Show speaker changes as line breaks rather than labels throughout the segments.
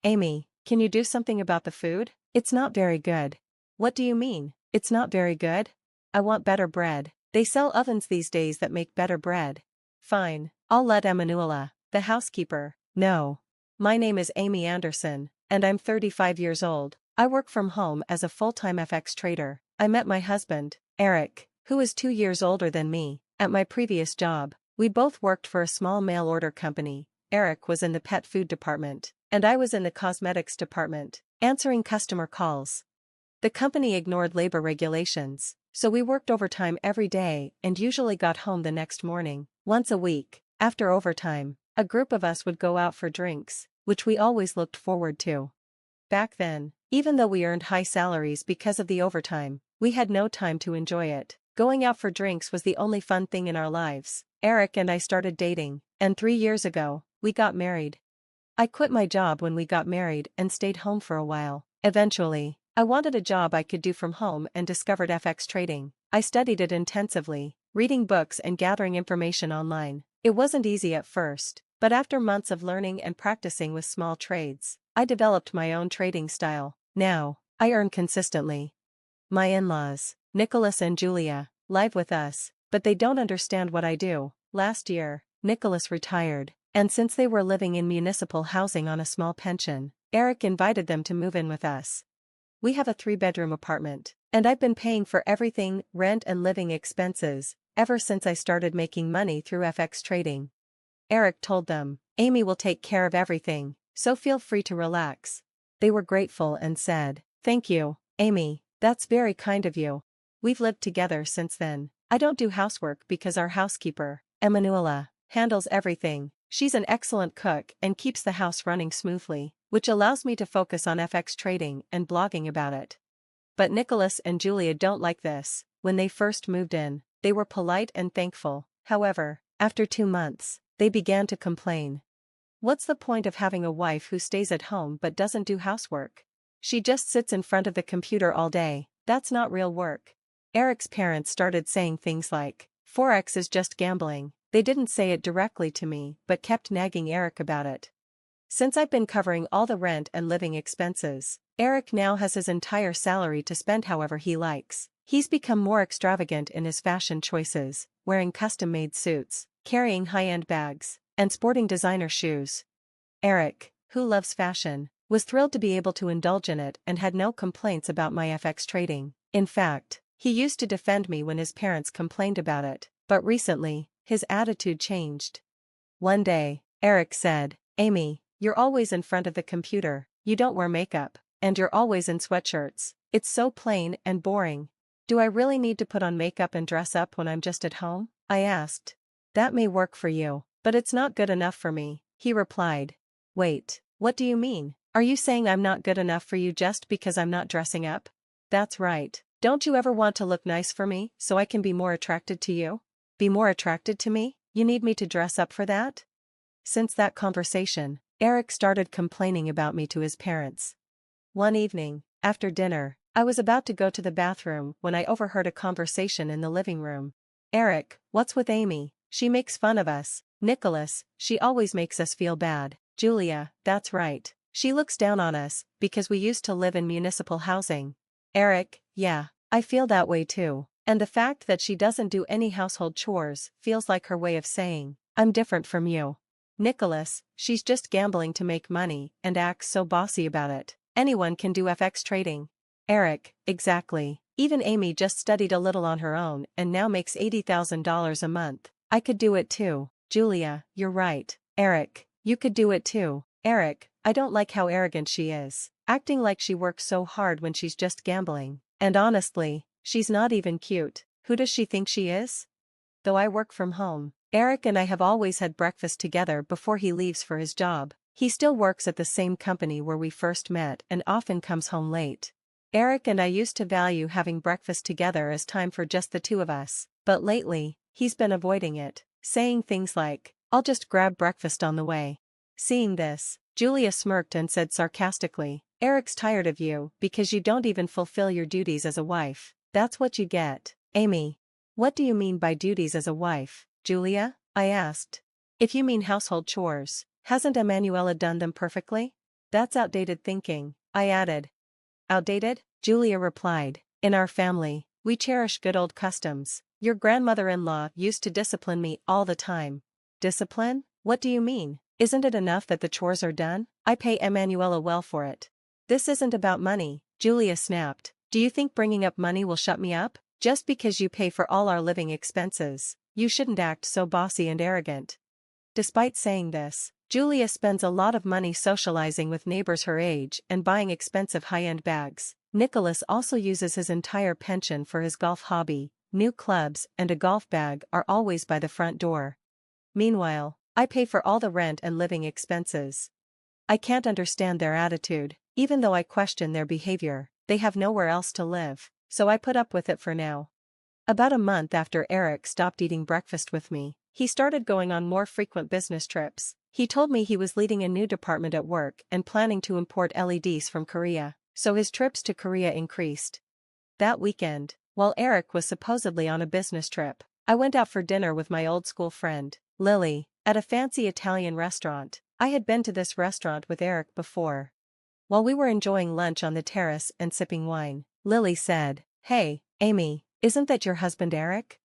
Amy, can you do something about the food? It's not very good. What do you mean, it's not very good? I want better bread. They sell ovens these days that make better bread. Fine, I'll let Emanuela, the housekeeper, know. My name is Amy Anderson, and I'm 35 years old. I work from home as a full-time FX trader. I met my husband, Eric, who is 2 years older than me, at my previous job. We both worked for a small mail order company. Eric was in the pet food department, and I was in the cosmetics department, answering customer calls. The company ignored labor regulations, so we worked overtime every day and usually got home the next morning. Once a week, after overtime, a group of us would go out for drinks, which we always looked forward to. Back then, even though we earned high salaries because of the overtime, we had no time to enjoy it. Going out for drinks was the only fun thing in our lives. Eric and I started dating, and 3 years ago, we got married. I quit my job when we got married and stayed home for a while. Eventually, I wanted a job I could do from home and discovered FX trading. I studied it intensively, reading books and gathering information online. It wasn't easy at first, but after months of learning and practicing with small trades, I developed my own trading style. Now, I earn consistently. My in-laws, Nicholas and Julia, live with us, but they don't understand what I do. Last year, Nicholas retired, and since they were living in municipal housing on a small pension, Eric invited them to move in with us. We have a 3-bedroom apartment, and I've been paying for everything, rent and living expenses, ever since I started making money through FX trading. Eric told them, Amy will take care of everything, so feel free to relax. They were grateful and said, thank you, Amy, that's very kind of you. We've lived together since then. I don't do housework because our housekeeper, Emanuela, handles everything. She's an excellent cook and keeps the house running smoothly, which allows me to focus on FX trading and blogging about it. But Nicholas and Julia don't like this. When they first moved in, they were polite and thankful. However, after 2 months, they began to complain. What's the point of having a wife who stays at home but doesn't do housework? She just sits in front of the computer all day. That's not real work. Eric's parents started saying things like, Forex is just gambling. They didn't say it directly to me but kept nagging Eric about it. Since I've been covering all the rent and living expenses, Eric now has his entire salary to spend however he likes. He's become more extravagant in his fashion choices, wearing custom-made suits, carrying high-end bags, and sporting designer shoes. Eric, who loves fashion, was thrilled to be able to indulge in it and had no complaints about my FX trading. In fact, he used to defend me when his parents complained about it, but recently, his attitude changed. One day, Eric said, Amy, you're always in front of the computer, you don't wear makeup, and you're always in sweatshirts. It's so plain and boring. Do I really need to put on makeup and dress up when I'm just at home? I asked. That may work for you, but it's not good enough for me, he replied. Wait, what do you mean? Are you saying I'm not good enough for you just because I'm not dressing up? That's right. Don't you ever want to look nice for me so I can be more attracted to you? Be more attracted to me? You need me to dress up for that? Since that conversation, Eric started complaining about me to his parents. One evening, after dinner, I was about to go to the bathroom when I overheard a conversation in the living room. Eric, what's with Amy? She makes fun of us. Nicholas, she always makes us feel bad. Julia, that's right. She looks down on us because we used to live in municipal housing. Eric, yeah, I feel that way too. And the fact that she doesn't do any household chores feels like her way of saying, I'm different from you. Nicholas, she's just gambling to make money and acts so bossy about it. Anyone can do FX trading. Eric, exactly. Even Amy just studied a little on her own and now makes $80,000 a month. I could do it too. Julia, you're right. Eric, you could do it too. Eric, I don't like how arrogant she is, acting like she works so hard when she's just gambling. And honestly, she's not even cute. Who does she think she is? Though I work from home, Eric and I have always had breakfast together before he leaves for his job. He still works at the same company where we first met and often comes home late. Eric and I used to value having breakfast together as time for just the two of us, but lately, he's been avoiding it, saying things like, I'll just grab breakfast on the way. Seeing this, Julia smirked and said sarcastically, Eric's tired of you because you don't even fulfill your duties as a wife. That's what you get. Amy, what do you mean by duties as a wife, Julia? I asked. If you mean household chores, hasn't Emanuela done them perfectly? That's outdated thinking, I added. Outdated? Julia replied. In our family, we cherish good old customs. Your grandmother-in-law used to discipline me all the time. Discipline? What do you mean? Isn't it enough that the chores are done? I pay Emanuela well for it. This isn't about money, Julia snapped. Do you think bringing up money will shut me up? Just because you pay for all our living expenses, you shouldn't act so bossy and arrogant. Despite saying this, Julia spends a lot of money socializing with neighbors her age and buying expensive high-end bags. Nicholas also uses his entire pension for his golf hobby. New clubs and a golf bag are always by the front door. Meanwhile, I pay for all the rent and living expenses. I can't understand their attitude. Even though I question their behavior, they have nowhere else to live, so I put up with it for now. About a month after Eric stopped eating breakfast with me, he started going on more frequent business trips. He told me he was leading a new department at work and planning to import LEDs from Korea, so his trips to Korea increased. That weekend, while Eric was supposedly on a business trip, I went out for dinner with my old school friend, Lily, at a fancy Italian restaurant. I had been to this restaurant with Eric before. While we were enjoying lunch on the terrace and sipping wine, Lily said, "Hey, Amy, isn't that your husband Eric?"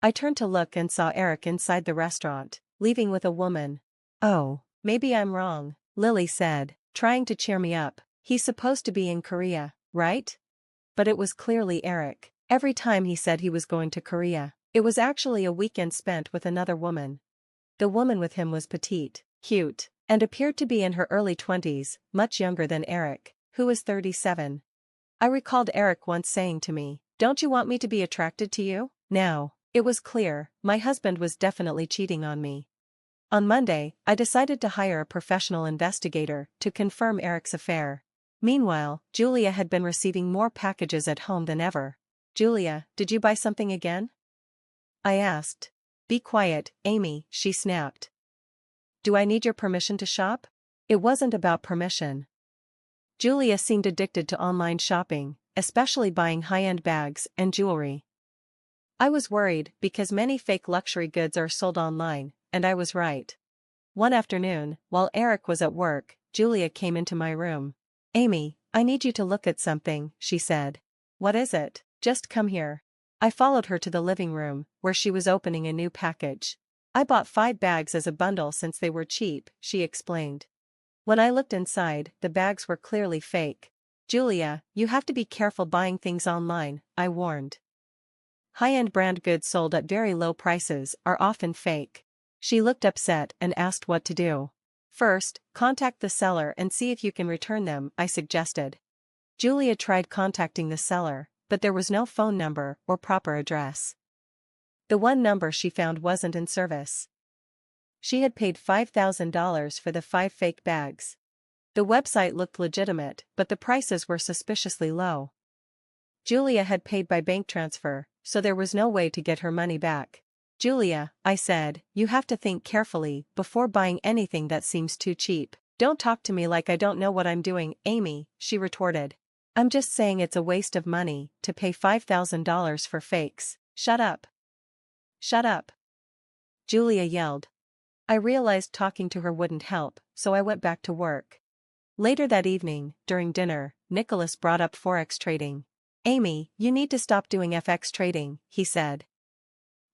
I turned to look and saw Eric inside the restaurant, leaving with a woman. "Oh, maybe I'm wrong," Lily said, trying to cheer me up. "He's supposed to be in Korea, right?" But it was clearly Eric. Every time he said he was going to Korea, it was actually a weekend spent with another woman. The woman with him was petite, cute, and appeared to be in her early 20s, much younger than Eric, who was 37. I recalled Eric once saying to me, "Don't you want me to be attracted to you?" Now, it was clear, my husband was definitely cheating on me. On Monday, I decided to hire a professional investigator to confirm Eric's affair. Meanwhile, Julia had been receiving more packages at home than ever. "Julia, did you buy something again?" I asked. "Be quiet, Amy," she snapped. "Do I need your permission to shop?" It wasn't about permission. Julia seemed addicted to online shopping, especially buying high-end bags and jewelry. I was worried because many fake luxury goods are sold online, and I was right. One afternoon, while Eric was at work, Julia came into my room. "Amy, I need you to look at something," she said. "What is it? Just come here." I followed her to the living room, where she was opening a new package. "I bought 5 bags as a bundle since they were cheap," she explained. When I looked inside, the bags were clearly fake. "Julia, you have to be careful buying things online," I warned. High-end brand goods sold at very low prices are often fake. She looked upset and asked what to do. "First, contact the seller and see if you can return them," I suggested. Julia tried contacting the seller, but there was no phone number or proper address. The one number she found wasn't in service. She had paid $5,000 for the 5 fake bags. The website looked legitimate, but the prices were suspiciously low. Julia had paid by bank transfer, so there was no way to get her money back. "Julia," I said, "you have to think carefully before buying anything that seems too cheap." "Don't talk to me like I don't know what I'm doing, Amy," she retorted. "I'm just saying it's a waste of money to pay $5,000 for fakes." "Shut up. Shut up," Julia yelled. I realized talking to her wouldn't help, so I went back to work. Later that evening, during dinner, Nicholas brought up forex trading. "Amy, you need to stop doing FX trading," he said.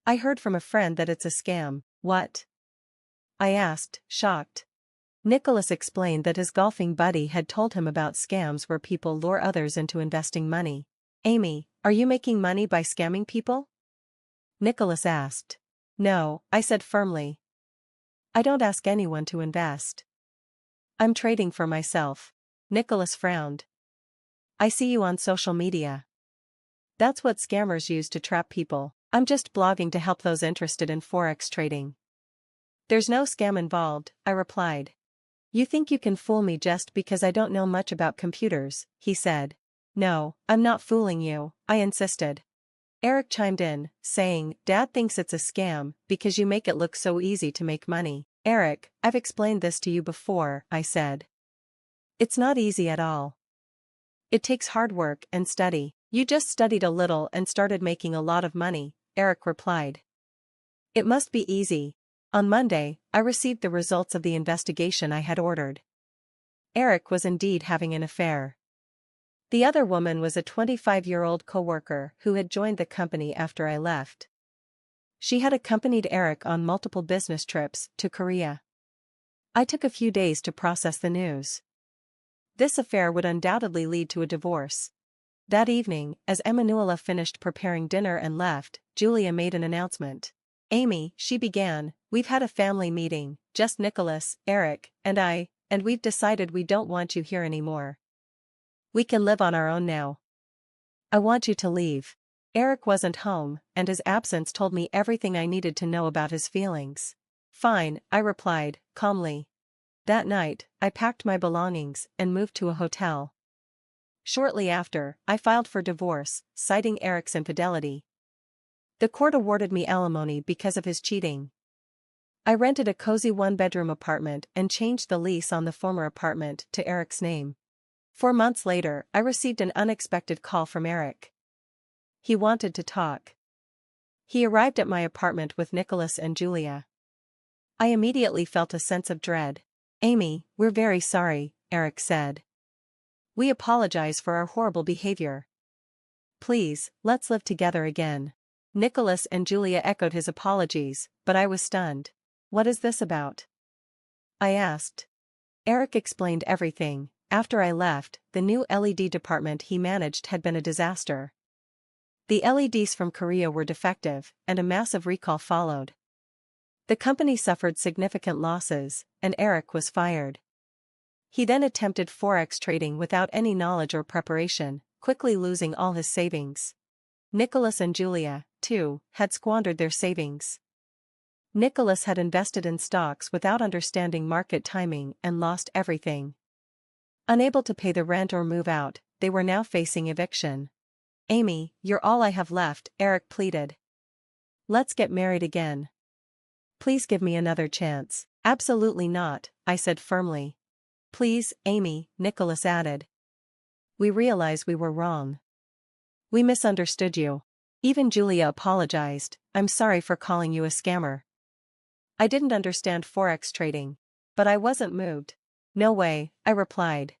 "I heard from a friend that it's a scam." "What?" I asked, shocked. Nicholas explained that his golfing buddy had told him about scams where people lure others into investing money. "Amy, are you making money by scamming people?" Nicholas asked. "No," I said firmly. "I don't ask anyone to invest. I'm trading for myself." Nicholas frowned. "I see you on social media. That's what scammers use to trap people." "I'm just blogging to help those interested in forex trading." "There's no scam involved," I replied. "You think you can fool me just because I don't know much about computers," he said. "No, I'm not fooling you," I insisted. Eric chimed in, saying, "Dad thinks it's a scam because you make it look so easy to make money." "Eric, I've explained this to you before," I said. "It's not easy at all. It takes hard work and study." "You just studied a little and started making a lot of money," Eric replied. "It must be easy." On Monday, I received the results of the investigation I had ordered. Eric was indeed having an affair. The other woman was a 25-year-old coworker who had joined the company after I left. She had accompanied Eric on multiple business trips to Korea. I took a few days to process the news. This affair would undoubtedly lead to a divorce. That evening, as Emanuela finished preparing dinner and left, Julia made an announcement. "Amy," she began, "we've had a family meeting, just Nicholas, Eric, and I, and we've decided we don't want you here anymore. We can live on our own now. I want you to leave." Eric wasn't home, and his absence told me everything I needed to know about his feelings. "Fine," I replied, calmly. That night, I packed my belongings and moved to a hotel. Shortly after, I filed for divorce, citing Eric's infidelity. The court awarded me alimony because of his cheating. I rented a cozy one-bedroom apartment and changed the lease on the former apartment to Eric's name. 4 months later, I received an unexpected call from Eric. He wanted to talk. He arrived at my apartment with Nicholas and Julia. I immediately felt a sense of dread. "Amy, we're very sorry," Eric said. "We apologize for our horrible behavior. Please, let's live together again." Nicholas and Julia echoed his apologies, but I was stunned. "What is this about?" I asked. Eric explained everything. After I left, the new LED department he managed had been a disaster. The LEDs from Korea were defective, and a massive recall followed. The company suffered significant losses, and Eric was fired. He then attempted forex trading without any knowledge or preparation, quickly losing all his savings. Nicholas and Julia, too, had squandered their savings. Nicholas had invested in stocks without understanding market timing and lost everything. Unable to pay the rent or move out, they were now facing eviction. "Amy, you're all I have left," Eric pleaded. "Let's get married again. Please give me another chance." "Absolutely not," I said firmly. "Please, Amy," Nicholas added. "We realize we were wrong. We misunderstood you." Even Julia apologized. "I'm sorry for calling you a scammer. I didn't understand forex trading." But I wasn't moved. "No way," I replied.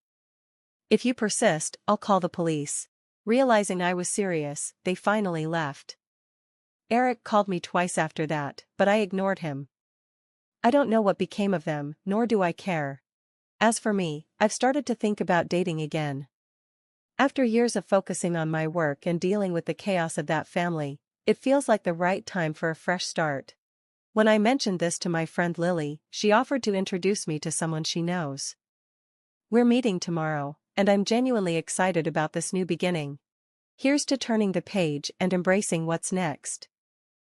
"If you persist, I'll call the police." Realizing I was serious, they finally left. Eric called me twice after that, but I ignored him. I don't know what became of them, nor do I care. As for me, I've started to think about dating again. After years of focusing on my work and dealing with the chaos of that family, it feels like the right time for a fresh start. When I mentioned this to my friend Lily, she offered to introduce me to someone she knows. We're meeting tomorrow, and I'm genuinely excited about this new beginning. Here's to turning the page and embracing what's next.